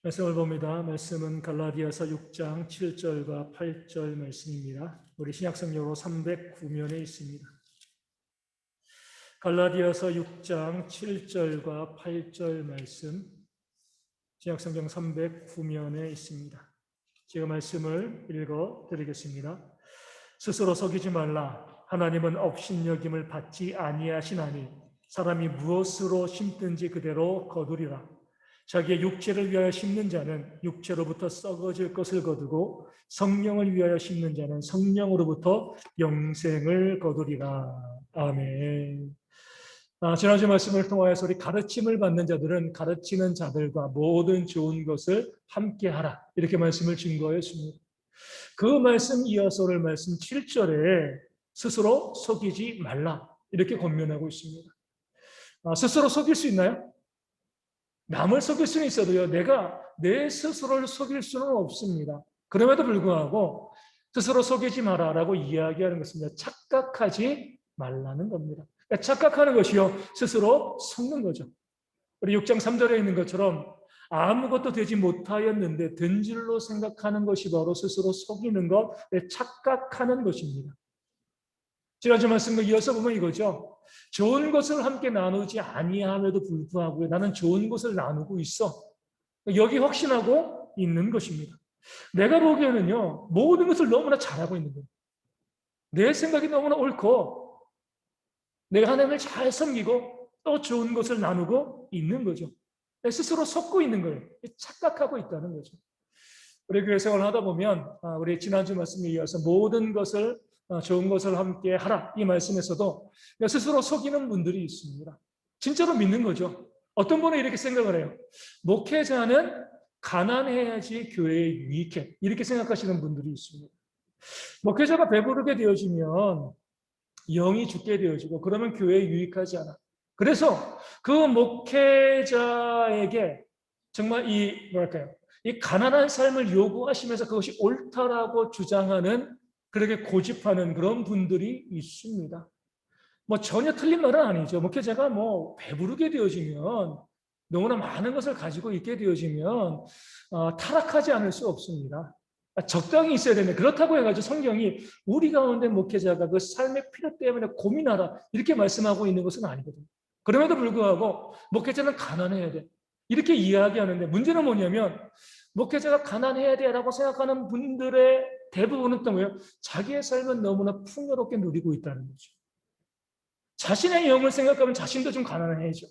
말씀을 봅니다. 말씀은 갈라디아서 6장 7절과 8절 말씀입니다. 우리 신약성경으로 309면에 있습니다. 갈라디아서 6장 7절과 8절 말씀, 신약성경 309면에 있습니다. 제가 말씀을 읽어 드리겠습니다. 스스로 속이지 말라. 하나님은 업신여김을 받지 아니하시나니 사람이 무엇으로 심든지 그대로 거두리라. 자기의 육체를 위하여 심는 자는 육체로부터 썩어질 것을 거두고 성령을 위하여 심는 자는 성령으로부터 영생을 거두리라. 아멘. 지난주 말씀을 통하여서 우리 가르침을 받는 자들은 가르치는 자들과 모든 좋은 것을 함께하라. 이렇게 말씀을 증거했습니다. 그 말씀 이어서 오늘 말씀 7절에 스스로 속이지 말라. 이렇게 권면하고 있습니다. 스스로 속일 수 있나요? 남을 속일 수는 있어도요, 내가 내 스스로를 속일 수는 없습니다. 그럼에도 불구하고 스스로 속이지 마라라고 이야기하는 것입니다. 착각하지 말라는 겁니다. 그러니까 착각하는 것이요, 스스로 속는 거죠. 우리 6장 3절에 있는 것처럼 아무것도 되지 못하였는데 된 줄로 생각하는 것이 바로 스스로 속이는 것, 착각하는 것입니다. 지난주 말씀과 이어서 보면 이거죠. 좋은 것을 함께 나누지 아니함에도 불구하고 나는 좋은 것을 나누고 있어. 여기 확신하고 있는 것입니다. 내가 보기에는요, 모든 것을 너무나 잘하고 있는 거예요. 내 생각이 너무나 옳고 내가 하나님을 잘 섬기고 또 좋은 것을 나누고 있는 거죠. 스스로 속고 있는 거예요. 착각하고 있다는 거죠. 우리 교회 생활을 하다 보면 우리 지난주 말씀에 이어서 모든 것을 좋은 것을 함께 하라 이 말씀에서도 스스로 속이는 분들이 있습니다. 진짜로 믿는 거죠. 어떤 분은 이렇게 생각을 해요. 목회자는 가난해야지 교회에 유익해. 이렇게 생각하시는 분들이 있습니다. 목회자가 배부르게 되어지면 영이 죽게 되어지고 그러면 교회에 유익하지 않아. 그래서 그 목회자에게 정말 이 가난한 삶을 요구하시면서 그것이 옳다라고 주장하는, 그렇게 고집하는 그런 분들이 있습니다. 전혀 틀린 말은 아니죠. 목회자가 배부르게 되어지면, 너무나 많은 것을 가지고 있게 되어지면 타락하지 않을 수 없습니다. 적당히 있어야 되는데, 그렇다고 해가지고 성경이 우리 가운데 목회자가 그 삶의 필요 때문에 고민하라 이렇게 말씀하고 있는 것은 아니거든요. 그럼에도 불구하고 목회자는 가난해야 돼 이렇게 이야기하는데, 문제는 뭐냐면 목회자가 가난해야 돼라고 생각하는 분들의 대부분은 또 뭐예요? 자기의 삶은 너무나 풍요롭게 누리고 있다는 거죠. 자신의 영을 생각하면 자신도 좀 가난해야죠.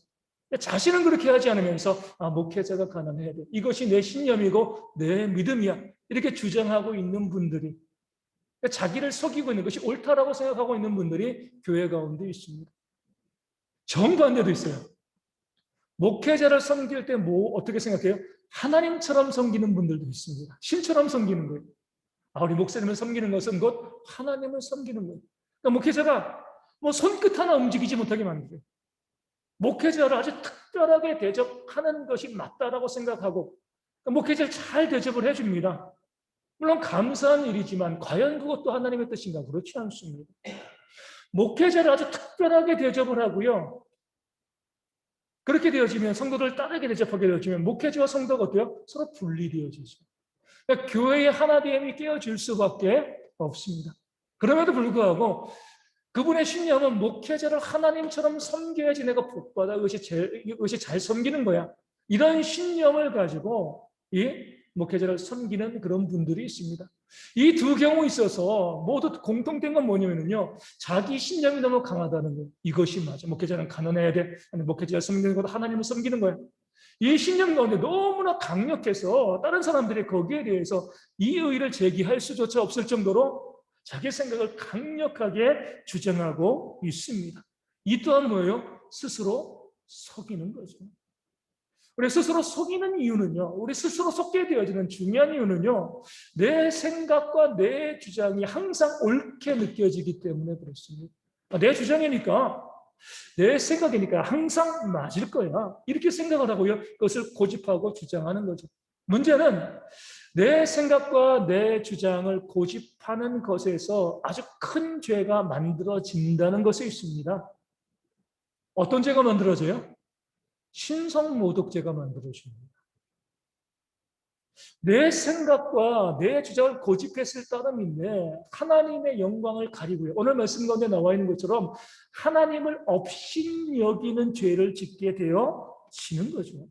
자신은 그렇게 하지 않으면서 목회자가 가난해야 돼. 이것이 내 신념이고 내 믿음이야. 이렇게 주장하고 있는 분들이, 자기를 속이고 있는 것이 옳다라고 생각하고 있는 분들이 교회 가운데 있습니다. 정반대도 있어요. 목회자를 섬길 때 어떻게 생각해요? 하나님처럼 섬기는 분들도 있습니다. 신처럼 섬기는 거예요. 우리 목사님을 섬기는 것은 곧 하나님을 섬기는 거예요. 그러니까 목회자가 손끝 하나 움직이지 못하게 만들어요. 목회자를 아주 특별하게 대접하는 것이 맞다라고 생각하고 목회자를 잘 대접을 해줍니다. 물론 감사한 일이지만 과연 그것도 하나님의 뜻인가? 그렇지 않습니다. 목회자를 아주 특별하게 대접을 하고요. 그렇게 되어지면, 성도들 따르게 대접하게 되어지면 목회자와 성도가 어때요? 서로 분리되어지죠. 그러니까 교회의 하나됨이 깨어질 수밖에 없습니다. 그럼에도 불구하고 그분의 신념은 목회자를 하나님처럼 섬겨야지 내가 복받아 이것이 잘 섬기는 거야. 이런 신념을 가지고 이 목회자를 섬기는 그런 분들이 있습니다. 이 두 경우 있어서 모두 공통된 건 뭐냐면요, 자기 신념이 너무 강하다는 거예요. 이것이 맞아. 목회자는 가난해야 돼. 아니, 목회자를 섬기는 것도 하나님을 섬기는 거야. 이 신념 가운데 너무나 강력해서 다른 사람들이 거기에 대해서 이의를 제기할 수조차 없을 정도로 자기 생각을 강력하게 주장하고 있습니다. 이 또한 뭐예요? 스스로 속이는 거죠. 우리 스스로 속이는 이유는요, 우리 스스로 속게 되어지는 중요한 이유는요, 내 생각과 내 주장이 항상 옳게 느껴지기 때문에 그렇습니다. 내 주장이니까, 내 생각이니까 항상 맞을 거야. 이렇게 생각을 하고요, 그것을 고집하고 주장하는 거죠. 문제는 내 생각과 내 주장을 고집하는 것에서 아주 큰 죄가 만들어진다는 것에 있습니다. 어떤 죄가 만들어져요? 신성모독죄가 만들어집니다. 내 생각과 내 주장을 고집했을 따름인데 하나님의 영광을 가리고요. 오늘 말씀 가운데 나와 있는 것처럼 하나님을 업신여기는 죄를 짓게 되어지는 거죠.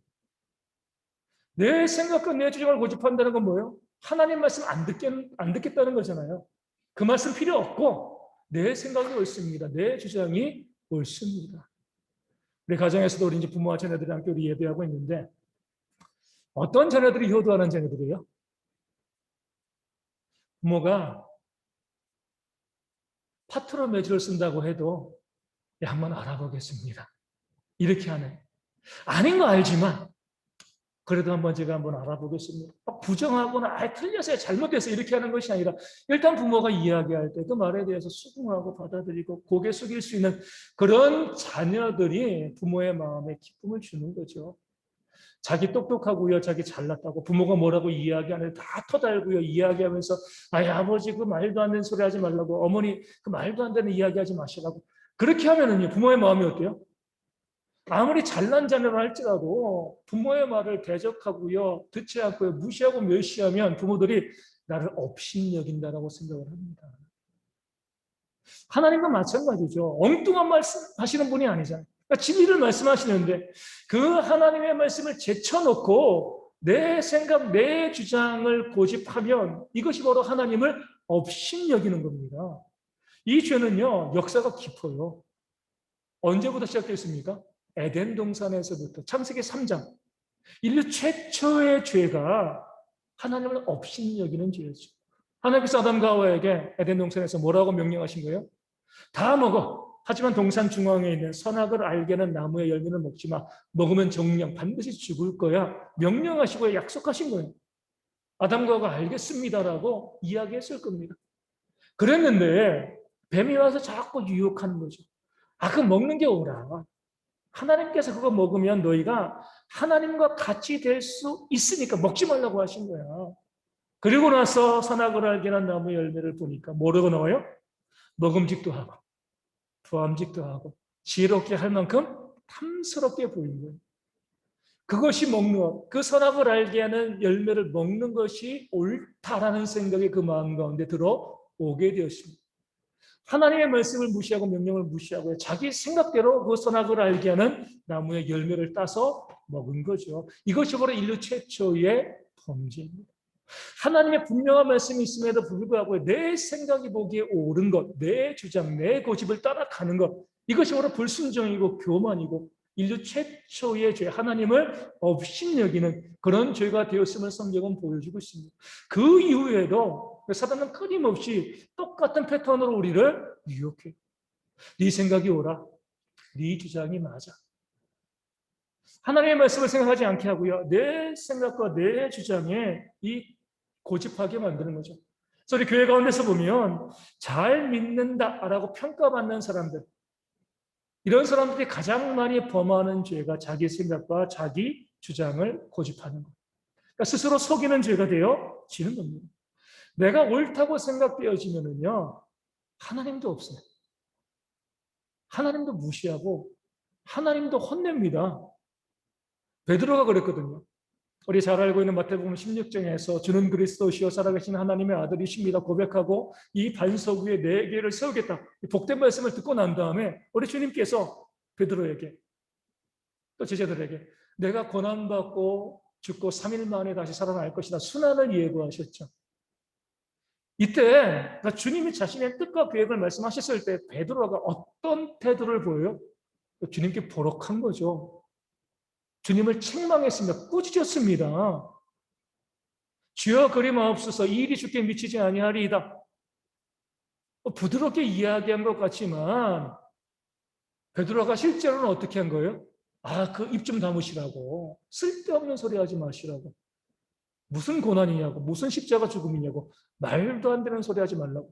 내 생각과 내 주장을 고집한다는 건 뭐예요? 하나님 말씀 안 듣겠다는 거잖아요. 그 말씀 필요 없고 내 생각이 옳습니다. 내 주장이 옳습니다. 우리 가정에서도 우리 이제 부모와 자녀들이 함께 우리 예배하고 있는데 어떤 자녀들이 효도하는 자녀들이에요? 부모가 파트너 매주를 쓴다고 해도 한번 알아보겠습니다. 이렇게 하는. 아닌 거 알지만 그래도 제가 한번 알아보겠습니다. 부정하거나 틀렸어요, 잘못됐어요 이렇게 하는 것이 아니라 일단 부모가 이야기할 때 그 말에 대해서 수긍하고 받아들이고 고개 숙일 수 있는 그런 자녀들이 부모의 마음에 기쁨을 주는 거죠. 자기 똑똑하고요, 자기 잘났다고 부모가 뭐라고 이야기하는데 다 터달고요, 이야기하면서 아버지 그 말도 안 되는 소리 하지 말라고, 어머니 그 말도 안 되는 이야기하지 마시라고. 그렇게 하면은요 부모의 마음이 어때요? 아무리 잘난 자녀라 할지라도 부모의 말을 대적하고요, 듣지 않고요, 무시하고 멸시하면 부모들이 나를 업신여긴다라고 생각을 합니다. 하나님과 마찬가지죠. 엉뚱한 말씀 하시는 분이 아니잖아요. 그러니까 진리를 말씀하시는데 그 하나님의 말씀을 제쳐놓고 내 생각, 내 주장을 고집하면 이것이 바로 하나님을 업신여기는 겁니다. 이 죄는요 역사가 깊어요. 언제부터 시작됐습니까? 에덴 동산에서부터. 창세기 3장. 인류 최초의 죄가 하나님을 업신여기는 죄였죠. 하나님께서 아담과 하와에게 에덴 동산에서 뭐라고 명령하신 거예요? 다 먹어. 하지만 동산 중앙에 있는 선악을 알게 하는 나무의 열매는 먹지 마. 먹으면 정령 반드시 죽을 거야. 명령하시고 약속하신 거예요. 아담과 하와가 알겠습니다라고 이야기했을 겁니다. 그랬는데 뱀이 와서 자꾸 유혹하는 거죠. 그거 먹는 게 옳아. 하나님께서 그거 먹으면 너희가 하나님과 같이 될 수 있으니까 먹지 말라고 하신 거야. 그리고 나서 선악을 알게 하는 나무의 열매를 보니까 뭐라고 나와요? 먹음직도 하고 부함직도 하고 지혜롭게 할 만큼 탐스럽게 보이는 거예요. 그것이 먹는 것, 그 선악을 알게 하는 열매를 먹는 것이 옳다라는 생각이 그 마음 가운데 들어오게 되었습니다. 하나님의 말씀을 무시하고 명령을 무시하고 자기 생각대로 그 선악을 알게 하는 나무의 열매를 따서 먹은 거죠. 이것이 바로 인류 최초의 범죄입니다. 하나님의 분명한 말씀이 있음에도 불구하고 내 생각이 보기에 옳은 것, 내 주장, 내 고집을 따라가는 것, 이것이 바로 불순종이고 교만이고 인류 최초의 죄, 하나님을 업신여기는 그런 죄가 되었음을 성경은 보여주고 있습니다. 그 이후에도 사단은 끊임없이 똑같은 패턴으로 우리를 유혹해요. 네 생각이 옳아. 네 주장이 맞아. 하나님의 말씀을 생각하지 않게 하고요. 내 생각과 내 주장에 고집하게 만드는 거죠. 그래서 우리 교회 가운데서 보면 잘 믿는다라고 평가받는 사람들, 이런 사람들이 가장 많이 범하는 죄가 자기 생각과 자기 주장을 고집하는 것. 그러니까 스스로 속이는 죄가 되어지는 겁니다. 내가 옳다고 생각되어지면은요, 하나님도 없어요. 하나님도 무시하고 하나님도 혼냅니다. 베드로가 그랬거든요. 우리 잘 알고 있는 마태복음 16장에서 주는 그리스도시요 살아계신 하나님의 아들이십니다 고백하고 이 반석 위에 내 개를 세우겠다. 복된 말씀을 듣고 난 다음에 우리 주님께서 베드로에게 또 제자들에게 내가 고난받고 죽고 3일 만에 다시 살아날 것이다. 순환을 예고하셨죠. 이때 주님이 자신의 뜻과 계획을 말씀하셨을 때 베드로가 어떤 태도를 보여요? 주님께 보록한 거죠. 주님을 책망했습니다. 꾸짖었습니다. 주여 그리 마옵소서 이 일이 주께 미치지 아니하리이다. 부드럽게 이야기한 것 같지만 베드로가 실제로는 어떻게 한 거예요? 그 입 좀 다무시라고. 쓸데없는 소리 하지 마시라고. 무슨 고난이냐고. 무슨 십자가 죽음이냐고. 말도 안 되는 소리 하지 말라고.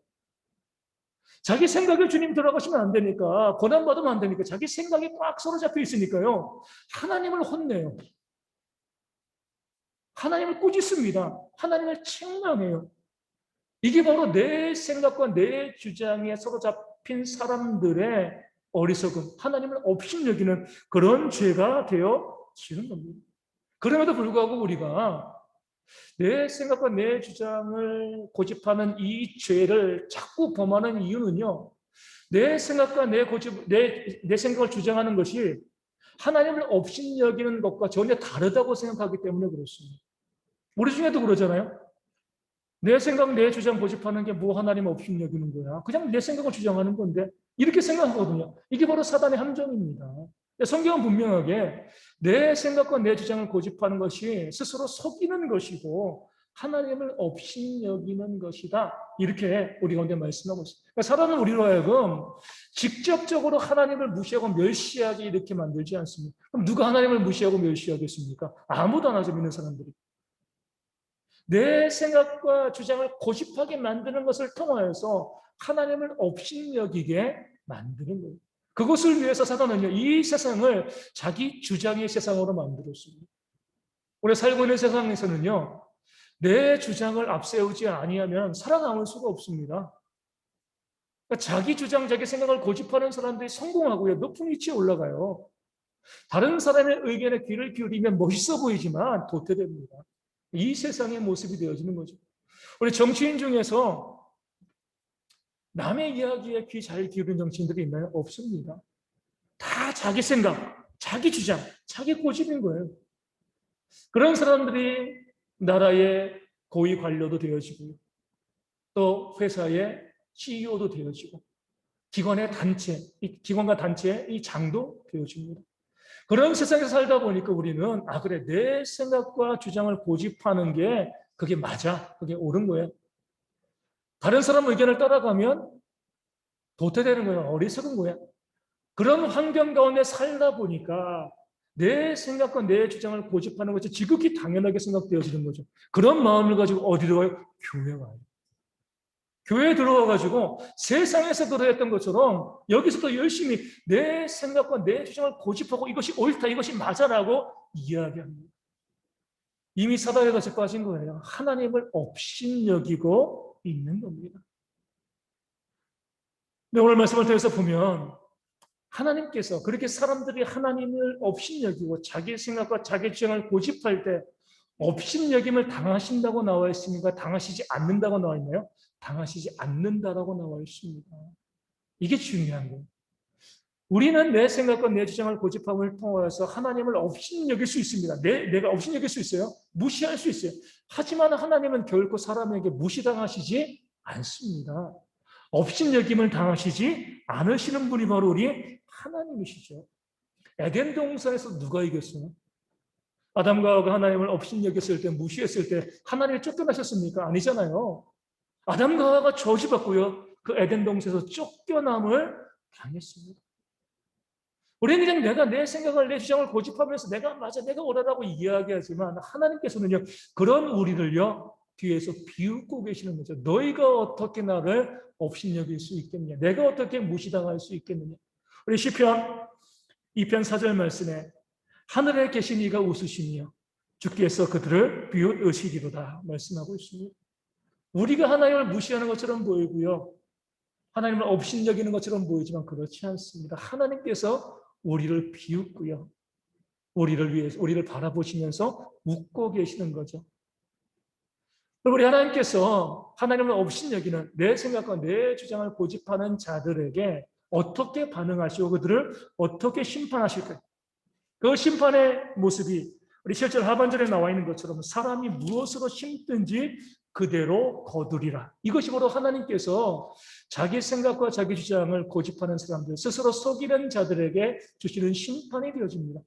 자기 생각에 주님 들어가시면 안 되니까, 고난받으면 안 되니까, 자기 생각이 꽉 사로잡혀 있으니까요. 하나님을 혼내요. 하나님을 꾸짖습니다. 하나님을 책망해요. 이게 바로 내 생각과 내 주장에 사로잡힌 사람들의 어리석음, 하나님을 업신여기는 그런 죄가 되어지는 겁니다. 그럼에도 불구하고 우리가 내 생각과 내 주장을 고집하는 이 죄를 자꾸 범하는 이유는요, 내 생각과 내 생각을 주장하는 것이 하나님을 업신여기는 것과 전혀 다르다고 생각하기 때문에 그렇습니다. 우리 중에도 그러잖아요. 내 생각, 내 주장 고집하는 게 뭐 하나님 업신여기는 거야. 그냥 내 생각을 주장하는 건데 이렇게 생각하거든요. 이게 바로 사단의 함정입니다. 성경은 분명하게 내 생각과 내 주장을 고집하는 것이 스스로 속이는 것이고 하나님을 업신여기는 것이다. 이렇게 우리 가운데 말씀하고 있습니다. 그러니까 사단은 우리로 하여금 직접적으로 하나님을 무시하고 멸시하게 이렇게 만들지 않습니다. 그럼 누가 하나님을 무시하고 멸시하겠습니까? 아무도 안 하죠, 믿는 사람들이. 내 생각과 주장을 고집하게 만드는 것을 통하여서 하나님을 업신여기게 만드는 거예요. 그것을 위해서 사단은요, 이 세상을 자기 주장의 세상으로 만들었습니다. 우리가 살고 있는 세상에서는요, 내 주장을 앞세우지 아니하면 살아남을 수가 없습니다. 그러니까 자기 주장, 자기 생각을 고집하는 사람들이 성공하고요, 높은 위치에 올라가요. 다른 사람의 의견에 귀를 기울이면 멋있어 보이지만 도태됩니다. 이 세상의 모습이 되어지는 거죠. 우리 정치인 중에서 남의 이야기에 귀 잘 기울이는 정치인들이 있나요? 없습니다. 다 자기 생각, 자기 주장, 자기 고집인 거예요. 그런 사람들이 나라의 고위 관료도 되어지고요. 또 회사의 CEO도 되어지고 기관과 단체의 이 장도 되어집니다. 그런 세상에서 살다 보니까 우리는 그래, 내 생각과 주장을 고집하는 게 그게 맞아, 그게 옳은 거야. 다른 사람 의견을 따라가면 도태되는 거야, 어리석은 거야. 그런 환경 가운데 살다 보니까 내 생각과 내 주장을 고집하는 것이 지극히 당연하게 생각되어지는 거죠. 그런 마음을 가지고 어디로 가요? 교회 와요. 교회에 들어와가지고 세상에서 그러했던 것처럼 여기서도 열심히 내 생각과 내 주장을 고집하고 이것이 옳다, 이것이 맞아라고 이야기합니다. 이미 사단에 같이 빠진 거예요. 하나님을 업신여기고 있는 겁니다. 근데 오늘 말씀을 통해서 보면 하나님께서 그렇게 사람들이 하나님을 업신여기고 자기 생각과 자기 주장을 고집할 때 업신여김을 당하신다고 나와 있습니까? 당하시지 않는다고 나와 있나요? 당하시지 않는다라고 나와 있습니다. 이게 중요한 거예요. 우리는 내 생각과 내 주장을 고집함을 통해서 하나님을 업신여길 수 있습니다. 내가 업신여길 수 있어요. 무시할 수 있어요. 하지만 하나님은 결코 사람에게 무시당하시지 않습니다. 업신여김을 당하시지 않으시는 분이 바로 우리 하나님이시죠. 에덴 동산에서 누가 이겼어요? 아담과 하와가 하나님을 업신여겼을 때, 무시했을 때 하나님이 쫓겨나셨습니까? 아니잖아요. 아담과 하와가 저주받고요, 그 에덴 동산에서 쫓겨남을 당했습니다. 우리는 그냥 내가 내 생각을, 내 주장을 고집하면서 내가 맞아, 내가 옳아라고 이야기하지만 하나님께서는요, 그런 우리를요, 뒤에서 비웃고 계시는 거죠. 너희가 어떻게 나를 업신여길 수 있겠느냐? 내가 어떻게 무시당할 수 있겠느냐? 우리 시편 2편 4절 말씀에 하늘에 계신 이가 웃으시며 주께서 그들을 비웃으시리로다 말씀하고 있습니다. 우리가 하나님을 무시하는 것처럼 보이고요, 하나님을 업신여기는 것처럼 보이지만 그렇지 않습니다. 하나님께서 우리를 비웃고요, 우리를 바라보시면서 웃고 계시는 거죠. 우리 하나님께서 하나님을 업신여기는 내 생각과 내 주장을 고집하는 자들에게 어떻게 반응하시고 그들을 어떻게 심판하실까요? 그 심판의 모습이 우리 7절 하반절에 나와 있는 것처럼 사람이 무엇으로 심든지 그대로 거두리라. 이것이 바로 하나님께서 자기 생각과 자기 주장을 고집하는 사람들, 스스로 속이는 자들에게 주시는 심판이 되어집니다.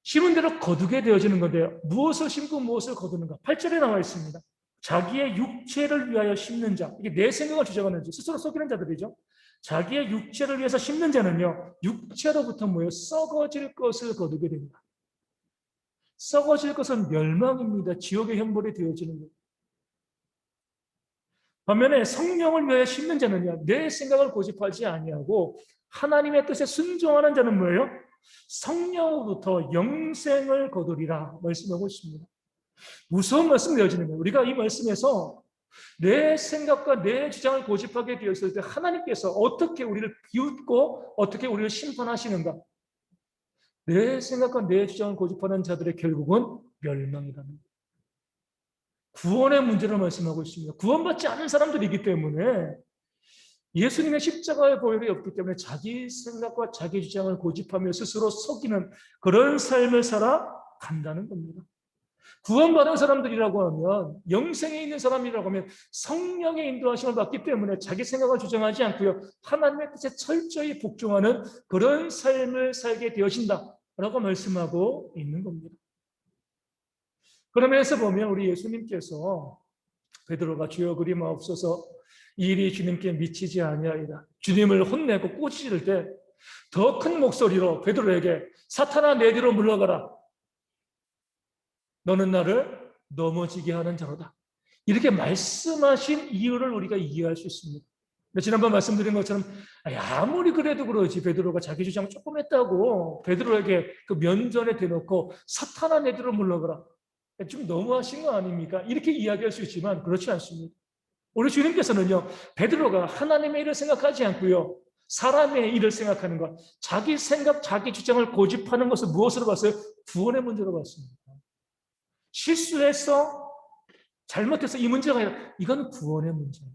심은 대로 거두게 되어지는 건데요. 무엇을 심고 무엇을 거두는가? 8절에 나와 있습니다. 자기의 육체를 위하여 심는 자, 이게 내 생각을 주장하는 자, 스스로 속이는 자들이죠. 자기의 육체를 위해서 심는 자는요, 육체로부터 썩어질 것을 거두게 됩니다. 썩어질 것은 멸망입니다. 지옥의 형벌이 되어지는 거예요. 반면에 성령을 위하여 심는 자는요, 내 생각을 고집하지 아니하고 하나님의 뜻에 순종하는 자는 뭐예요? 성령으로부터 영생을 거두리라 말씀하고 있습니다. 무서운 말씀 되어지는 거예요. 우리가 이 말씀에서 내 생각과 내 주장을 고집하게 되었을 때 하나님께서 어떻게 우리를 비웃고 어떻게 우리를 심판하시는가? 내 생각과 내 주장을 고집하는 자들의 결국은 멸망이라는 거예요. 구원의 문제를 말씀하고 있습니다. 구원받지 않은 사람들이기 때문에 예수님의 십자가의 보혈이 없기 때문에 자기 생각과 자기 주장을 고집하며 스스로 속이는 그런 삶을 살아간다는 겁니다. 구원받은 사람들이라고 하면, 영생에 있는 사람이라고 하면 성령의 인도하심을 받기 때문에 자기 생각을 주장하지 않고요, 하나님의 뜻에 철저히 복종하는 그런 삶을 살게 되어진다라고 말씀하고 있는 겁니다. 그러면서 보면 우리 예수님께서 베드로가 주여 그리 마옵소서 이 일이 주님께 미치지 아니하리라 주님을 혼내고 꾸짖을 때 더 큰 목소리로 베드로에게 사탄아 내 뒤로 물러가라 너는 나를 넘어지게 하는 자로다 이렇게 말씀하신 이유를 우리가 이해할 수 있습니다. 지난번 말씀드린 것처럼 아무리 그래도 그러지 베드로가 자기 주장 조금 했다고 베드로에게 그 면전에 대놓고 사탄아 내 뒤로 물러가라 좀 너무하신 거 아닙니까? 이렇게 이야기할 수 있지만 그렇지 않습니다. 우리 주님께서는요, 베드로가 하나님의 일을 생각하지 않고요, 사람의 일을 생각하는 것, 자기 생각, 자기 주장을 고집하는 것을 무엇으로 봤어요? 구원의 문제로 봤습니다. 실수해서, 잘못해서 이 문제가 아니라 이건 구원의 문제예요.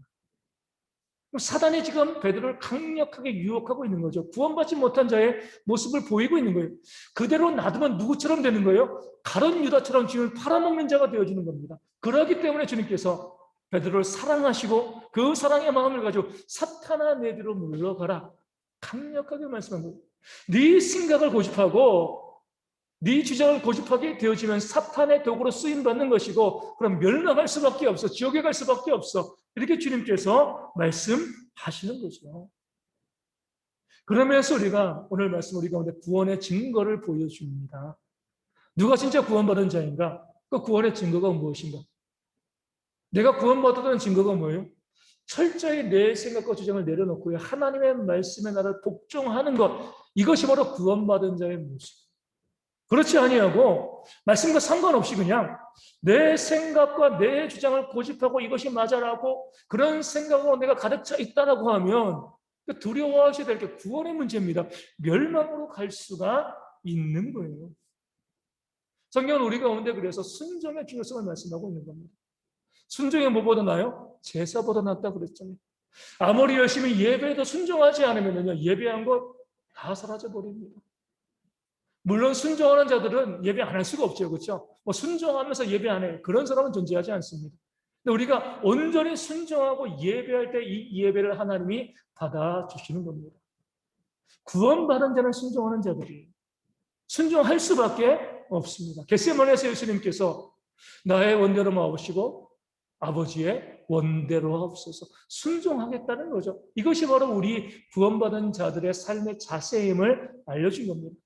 사단이 지금 베드로를 강력하게 유혹하고 있는 거죠. 구원받지 못한 자의 모습을 보이고 있는 거예요. 그대로 놔두면 누구처럼 되는 거예요? 가룟 유다처럼 주님을 팔아먹는 자가 되어지는 겁니다. 그렇기 때문에 주님께서 베드로를 사랑하시고 그 사랑의 마음을 가지고 사탄아 내 뒤로 물러가라 강력하게 말씀한 거예요. 네 생각을 고집하고 네 주장을 고집하게 되어지면 사탄의 도구로 쓰임받는 것이고 그럼 멸망할 수밖에 없어. 지옥에 갈 수밖에 없어. 이렇게 주님께서 말씀하시는 거죠. 그러면서 우리가 오늘 말씀 우리 가운데 구원의 증거를 보여줍니다. 누가 진짜 구원받은 자인가? 그 구원의 증거가 무엇인가? 내가 구원받았다는 증거가 뭐예요? 철저히 내 생각과 주장을 내려놓고요. 하나님의 말씀에 나를 복종하는 것. 이것이 바로 구원받은 자의 모습. 그렇지 아니하고 말씀과 상관없이 그냥 내 생각과 내 주장을 고집하고 이것이 맞아라고 그런 생각으로 내가 가득 차 있다라고 하면 두려워하셔야 될 게 구원의 문제입니다. 멸망으로 갈 수가 있는 거예요. 성경은 우리 가운데 그래서 순종의 중요성을 말씀하고 있는 겁니다. 순종이 뭐보다 나요? 제사보다 낫다 그랬잖아요. 아무리 열심히 예배도 순종하지 않으면 예배한 것 다 사라져 버립니다. 물론 순종하는 자들은 예배 안 할 수가 없죠. 그렇죠? 순종하면서 예배 안 해요. 그런 사람은 존재하지 않습니다. 근데 우리가 온전히 순종하고 예배할 때 이 예배를 하나님이 받아주시는 겁니다. 구원받은 자는 순종하는 자들이에요. 순종할 수밖에 없습니다. 겟세마네에서 예수님께서 나의 원대로 마옵시고 아버지의 원대로 하옵소서 순종하겠다는 거죠. 이것이 바로 우리 구원받은 자들의 삶의 자세임을 알려준 겁니다.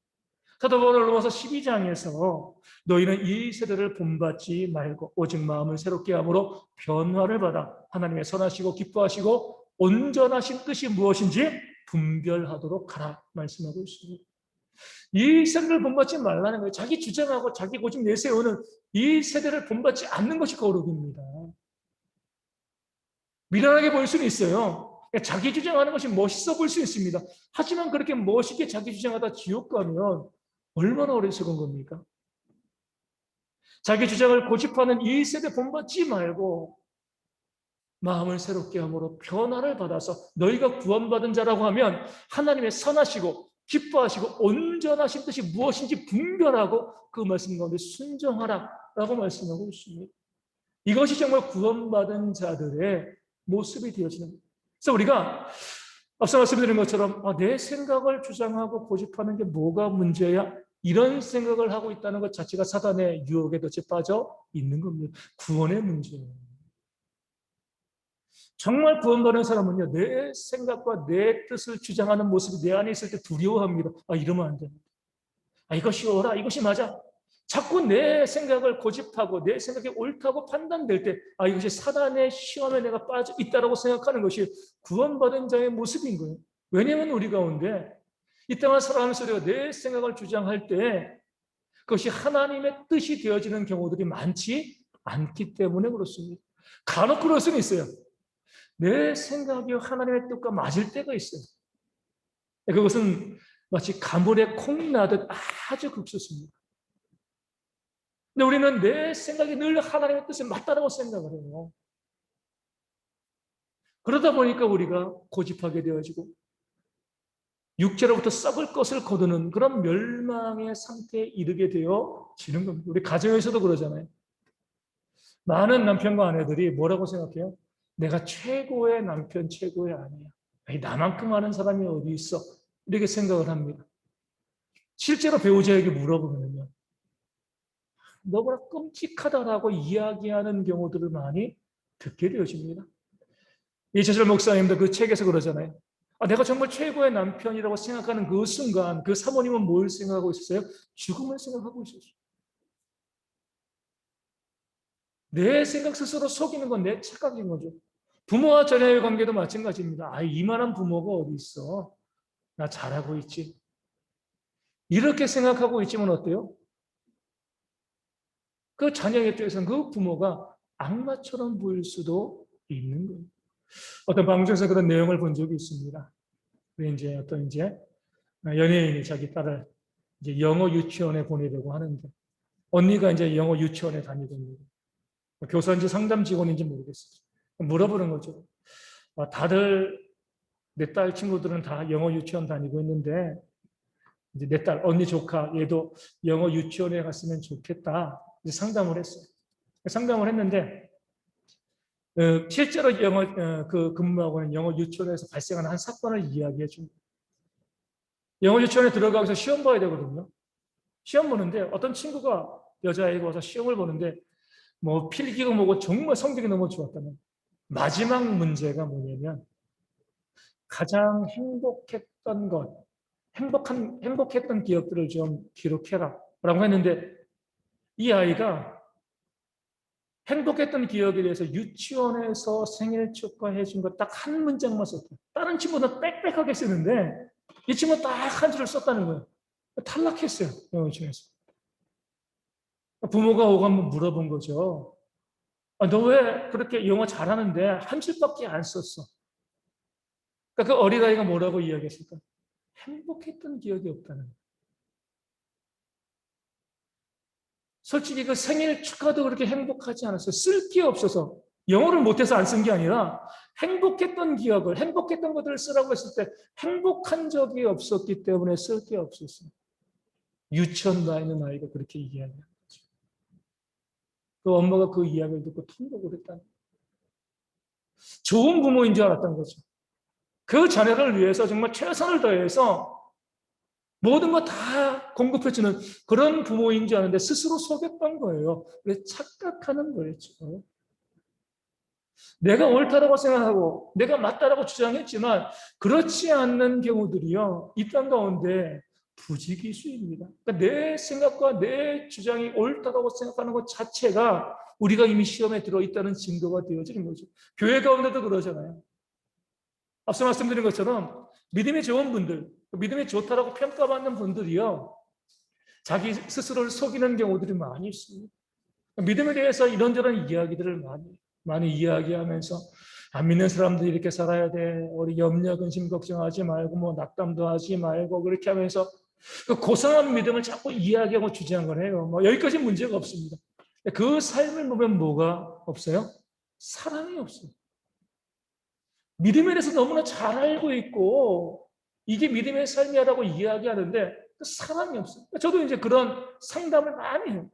사도 바울은 로마서 12장에서 너희는 이 세대를 본받지 말고 오직 마음을 새롭게 함으로 변화를 받아 하나님의 선하시고 기뻐하시고 온전하신 뜻이 무엇인지 분별하도록 하라 말씀하고 있습니다. 이 세대를 본받지 말라는 거예요. 자기 주장하고 자기 고집 내세우는 이 세대를 본받지 않는 것이 거룩입니다. 미련하게 보일 수는 있어요. 자기 주장하는 것이 멋있어 보일 수 있습니다. 하지만 그렇게 멋있게 자기 주장하다 지옥 가면 얼마나 어리석은 겁니까? 자기 주장을 고집하는 이 세대 본받지 말고 마음을 새롭게 함으로 변화를 받아서 너희가 구원받은 자라고 하면 하나님의 선하시고 기뻐하시고 온전하신 뜻이 무엇인지 분별하고 그 말씀 가운데 순종하라라고 말씀하고 있습니다. 이것이 정말 구원받은 자들의 모습이 되어지는 거예요. 그래서 우리가 앞서 말씀드린 것처럼 내 생각을 주장하고 고집하는 게 뭐가 문제야? 이런 생각을 하고 있다는 것 자체가 사단의 유혹에 덫에 빠져 있는 겁니다. 구원의 문제예요. 정말 구원받은 사람은요, 내 생각과 내 뜻을 주장하는 모습이 내 안에 있을 때 두려워합니다. 이러면 안 됩니다. 이것이 옳아, 이것이 맞아. 자꾸 내 생각을 고집하고 내 생각이 옳다고 판단될 때 이것이 사단의 시험에 내가 빠져 있다고 생각하는 것이 구원받은 자의 모습인 거예요. 왜냐하면 우리 가운데 이 땅을 살아가면서 우리가 내 생각을 주장할 때 그것이 하나님의 뜻이 되어지는 경우들이 많지 않기 때문에 그렇습니다. 간혹 그럴 수는 있어요. 내 생각이 하나님의 뜻과 맞을 때가 있어요. 그것은 마치 가물에 콩 나듯 아주 극소수입니다. 근데 우리는 내 생각이 늘 하나님의 뜻에 맞다라고 생각을 해요. 그러다 보니까 우리가 고집하게 되어지고 육체로부터 썩을 것을 거두는 그런 멸망의 상태에 이르게 되어지는 겁니다. 우리 가정에서도 그러잖아요. 많은 남편과 아내들이 뭐라고 생각해요? 내가 최고의 남편, 최고의 아내야. 아니, 나만큼 아는 사람이 어디 있어? 이렇게 생각을 합니다. 실제로 배우자에게 물어보면요. 너무나 끔찍하다라고 이야기하는 경우들을 많이 듣게 되어집니다. 이재철 목사님도 그 책에서 그러잖아요. 내가 정말 최고의 남편이라고 생각하는 그 순간 그 사모님은 뭘 생각하고 있었어요? 죽음을 생각하고 있었어요. 내 생각 스스로 속이는 건 내 착각인 거죠. 부모와 자녀의 관계도 마찬가지입니다. 이만한 부모가 어디 있어? 나 잘하고 있지. 이렇게 생각하고 있지만 어때요? 그 자녀의 입장에서는 그 부모가 악마처럼 보일 수도 있는 거예요. 어떤 방송에서 그런 내용을 본 적이 있습니다. 이제 연예인이 자기 딸을 이제 영어 유치원에 보내려고 하는데 언니가 이제 영어 유치원에 다니던 교사인지 상담 직원인지 모르겠어요. 물어보는 거죠. 다들 내 딸 친구들은 다 영어 유치원 다니고 있는데 이제 내 딸 언니 조카 얘도 영어 유치원에 갔으면 좋겠다. 이제 상담을 했어요. 상담을 했는데 실제로 영어 근무하고 있는 영어 유치원에서 발생한 한 사건을 이야기해 줍니다. 영어 유치원에 들어가서 시험 봐야 되거든요. 시험 보는데 어떤 친구가 여자아이가 와서 시험을 보는데 뭐 필기가 뭐고 정말 성적이 너무 좋았다는 마지막 문제가 뭐냐면 가장 행복했던 것, 행복했던 기억들을 좀 기록해라 라고 했는데 이 아이가 행복했던 기억에 대해서 유치원에서 생일 축하해 준 거 딱 한 문장만 썼대요. 다른 친구는 빽빽하게 쓰는데 이 친구는 딱 한 줄을 썼다는 거예요. 탈락했어요. 영어 유치원에서. 부모가 오고 한번 물어본 거죠. 너 왜 그렇게 영어 잘하는데 한 줄밖에 안 썼어? 그러니까 그 어린아이가 뭐라고 이야기했을까? 행복했던 기억이 없다는 거예요. 솔직히 그 생일 축하도 그렇게 행복하지 않았어요. 쓸 게 없어서. 영어를 못해서 안 쓴 게 아니라 행복했던 기억을, 행복했던 것들을 쓰라고 했을 때 행복한 적이 없었기 때문에 쓸 게 없었어요. 유치원 가 있는 아이가 그렇게 이야기하는 거죠. 그 엄마가 그 이야기를 듣고 통곡을 했다는 거예요. 좋은 부모인 줄 알았던 거죠. 그 자녀를 위해서 정말 최선을 다해서 모든 거 다 공급해주는 그런 부모인 줄 아는데 스스로 속였던 거예요. 왜 착각하는 거였죠. 내가 옳다라고 생각하고 내가 맞다라고 주장했지만 그렇지 않는 경우들이요. 이 땅 가운데 부지기수입니다. 그러니까 내 생각과 내 주장이 옳다라고 생각하는 것 자체가 우리가 이미 시험에 들어있다는 증거가 되어지는 거죠. 교회 가운데도 그러잖아요. 앞서 말씀드린 것처럼 믿음이 좋은 분들, 믿음이 좋다라고 평가받는 분들이요. 자기 스스로를 속이는 경우들이 많이 있습니다. 믿음에 대해서 이런저런 이야기들을 많이 이야기하면서 안 믿는 사람들이 이렇게 살아야 돼. 우리 염려, 근심, 걱정하지 말고 뭐 낙담도 하지 말고 그렇게 하면서 그 고상한 믿음을 자꾸 이야기하고 주장을 해요. 뭐 여기까지 문제가 없습니다. 그 삶을 보면 뭐가 없어요? 사랑이 없어요. 믿음에 대해서 너무나 잘 알고 있고 이게 믿음의 삶이라고 이야기하는데 사랑이 없어요. 저도 이제 그런 상담을 많이 해요.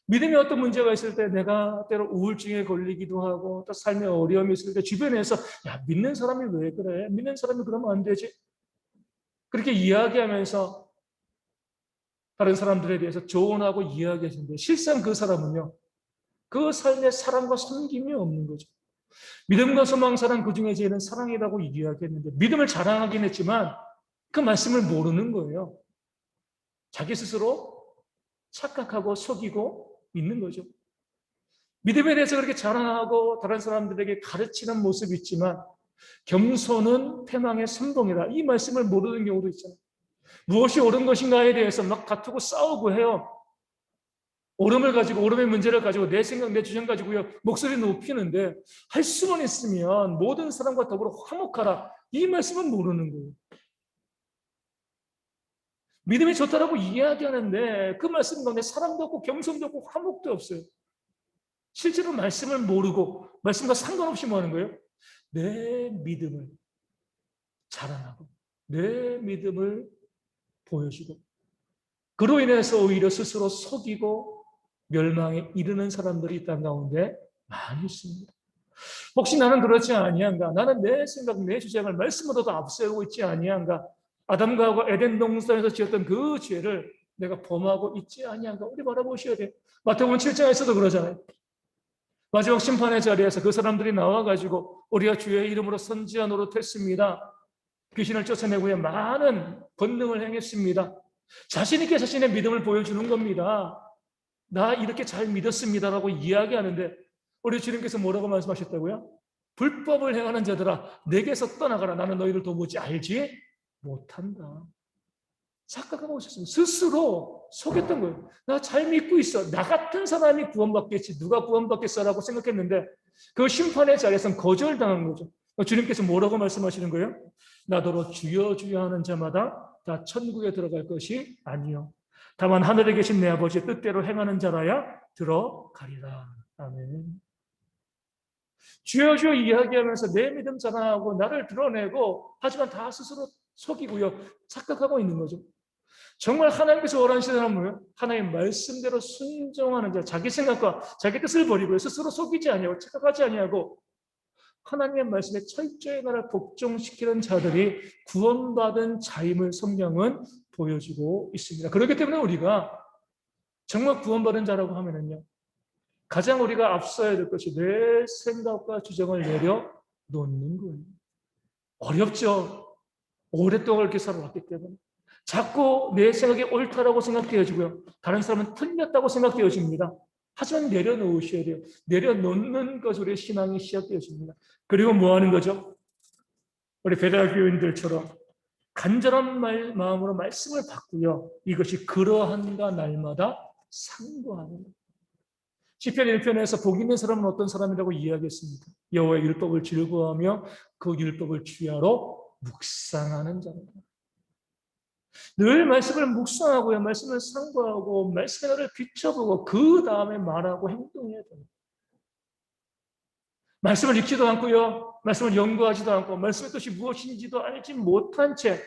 믿음에 어떤 문제가 있을 때 내가 때로 우울증에 걸리기도 하고 또 삶에 어려움이 있을 때 주변에서 야 믿는 사람이 왜 그래? 믿는 사람이 그러면 안 되지? 그렇게 이야기하면서 다른 사람들에 대해서 조언하고 이야기하시는데 실상 그 사람은요. 그 삶에 사랑과 섬김이 없는 거죠. 믿음과 소망, 사랑 그 중에 제일은 사랑이라고 이야기했는데 믿음을 자랑하긴 했지만 그 말씀을 모르는 거예요. 자기 스스로 착각하고 속이고 있는 거죠. 믿음에 대해서 그렇게 자랑하고 다른 사람들에게 가르치는 모습이 있지만 겸손은 패망의 선봉이다. 이 말씀을 모르는 경우도 있잖아요. 무엇이 옳은 것인가에 대해서 막 다투고 싸우고 해요. 옳음을 가지고 옳음의 문제를 가지고 내 생각, 내 주장 가지고요. 목소리 높이는데 할 수만 있으면 모든 사람과 더불어 화목하라. 이 말씀은 모르는 거예요. 믿음이 좋다라고 이야기하는데 그 말씀 가운데 사랑도 없고 겸손도 없고 화목도 없어요. 실제로 말씀을 모르고 말씀과 상관없이 뭐 하는 거예요? 내 믿음을 자랑하고 내 믿음을 보여주고 그로 인해서 오히려 스스로 속이고 멸망에 이르는 사람들이 이 땅 가운데 많이 있습니다. 혹시 나는 그렇지 아니한가? 나는 내 생각, 내 주장을 말씀으로도 앞세우고 있지 아니한가? 아담과 하와 에덴 동산에서 지었던 그 죄를 내가 범하고 있지 아니한가? 우리 바라보셔야 돼요. 마태복음 7장에서도 그러잖아요. 마지막 심판의 자리에서 그 사람들이 나와가지고 우리가 주의 이름으로 선지자 노릇했습니다. 귀신을 쫓아내고 많은 권능을 행했습니다. 자신 있게 자신의 믿음을 보여주는 겁니다. 나 이렇게 잘 믿었습니다라고 이야기하는데 우리 주님께서 뭐라고 말씀하셨다고요? 불법을 행하는 자들아 내게서 떠나가라. 나는 너희를 도무지 알지 못한다. 착각하고 있었습니다. 스스로 속였던 거예요. 나 잘 믿고 있어. 나 같은 사람이 구원받겠지. 누가 구원받겠어라고 생각했는데 그 심판의 자리에서는 거절당한 거죠. 주님께서 뭐라고 말씀하시는 거예요? 나더러 주여 주여 하는 자마다 다 천국에 들어갈 것이 아니요. 다만 하늘에 계신 내 아버지의 뜻대로 행하는 자라야 들어가리라. 아멘. 주여 주여 이야기하면서 내 믿음 자랑하고 나를 드러내고 하지만 다 스스로 속이고요. 착각하고 있는 거죠. 정말 하나님께서 원하시는 사람은 뭐예요? 하나님의 말씀대로 순종하는 자, 자기 생각과 자기 뜻을 버리고 스스로 속이지 아니하고 착각하지 아니하고 하나님의 말씀에 철저히 나를 복종시키는 자들이 구원받은 자임을 성경은 보여주고 있습니다. 그렇기 때문에 우리가 정말 구원받은 자라고 하면은요, 가장 우리가 앞서야 될 것이 내 생각과 주장을 내려놓는 거예요. 어렵죠. 오랫동안 이렇게 살아왔기 때문에. 자꾸 내 생각이 옳다라고 생각되어지고요. 다른 사람은 틀렸다고 생각되어집니다. 하지만 내려놓으셔야 돼요. 내려놓는 것으로 우리의 신앙이 시작되어집니다. 그리고 뭐 하는 거죠? 우리 베드라 교인들처럼 간절한 마음으로 말씀을 받고요. 이것이 그러한가 날마다 상고하는 거예요. 시편 1편에서 복 있는 사람은 어떤 사람이라고 이야기했습니까? 여호와의 율법을 즐거워하며 그 율법을 주야로 묵상하는 자입니다. 늘 말씀을 묵상하고요. 말씀을 상고하고 말씀에 나를 비춰보고 그 다음에 말하고 행동해야 됩니다. 말씀을 읽지도 않고요. 말씀을 연구하지도 않고 말씀의 뜻이 무엇인지도 알지 못한 채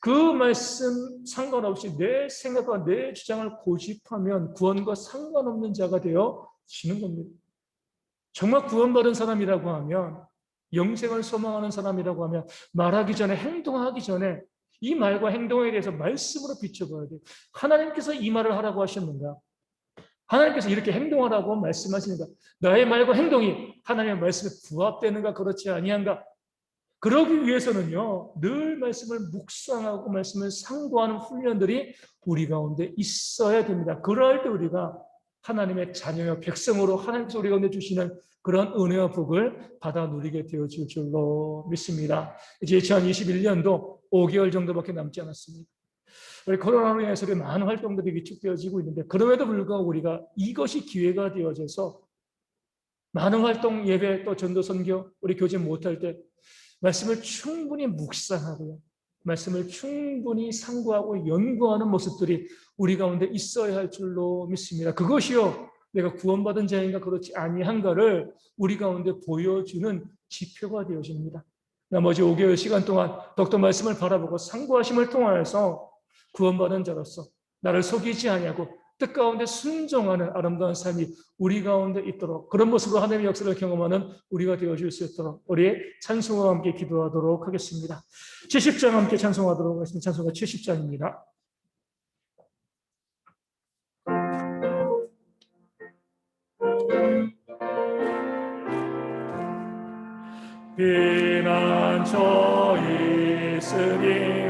그 말씀 상관없이 내 생각과 내 주장을 고집하면 구원과 상관없는 자가 되어지는 겁니다. 정말 구원받은 사람이라고 하면 영생을 소망하는 사람이라고 하면 말하기 전에 행동하기 전에 이 말과 행동에 대해서 말씀으로 비춰봐야 돼요. 하나님께서 이 말을 하라고 하셨는가? 하나님께서 이렇게 행동하라고 말씀하시는가? 나의 말과 행동이 하나님의 말씀에 부합되는가 그렇지 아니한가? 그러기 위해서는요. 늘 말씀을 묵상하고 말씀을 상고하는 훈련들이 우리 가운데 있어야 됩니다. 그럴 때 우리가 하나님의 자녀여 백성으로 하나님께서 우리 가운데 주시는 그런 은혜와 복을 받아 누리게 되어질 줄로 믿습니다. 이제 2021년도 5개월 정도밖에 남지 않았습니다. 우리 코로나로 인해서 많은 활동들이 위축되어지고 있는데 그럼에도 불구하고 우리가 이것이 기회가 되어져서 많은 활동, 예배, 또 전도, 선교, 우리 교제 못할 때 말씀을 충분히 묵상하고요. 말씀을 충분히 상고하고 연구하는 모습들이 우리 가운데 있어야 할 줄로 믿습니다. 그것이요. 내가 구원받은 자인가 그렇지 아니한가를 우리 가운데 보여주는 지표가 되어집니다. 나머지 5개월 시간 동안 더욱더 말씀을 바라보고 상고하심을 통하여서 구원받은 자로서 나를 속이지 아니하고 뜻 가운데 순종하는 아름다운 삶이 우리 가운데 있도록 그런 모습으로 하나님의 역사를 경험하는 우리가 되어줄 수 있도록 우리의 찬송과 함께 기도하도록 하겠습니다. 70장 함께 찬송하도록 하겠습니다. 찬송가 70장입니다. 피난처 있으니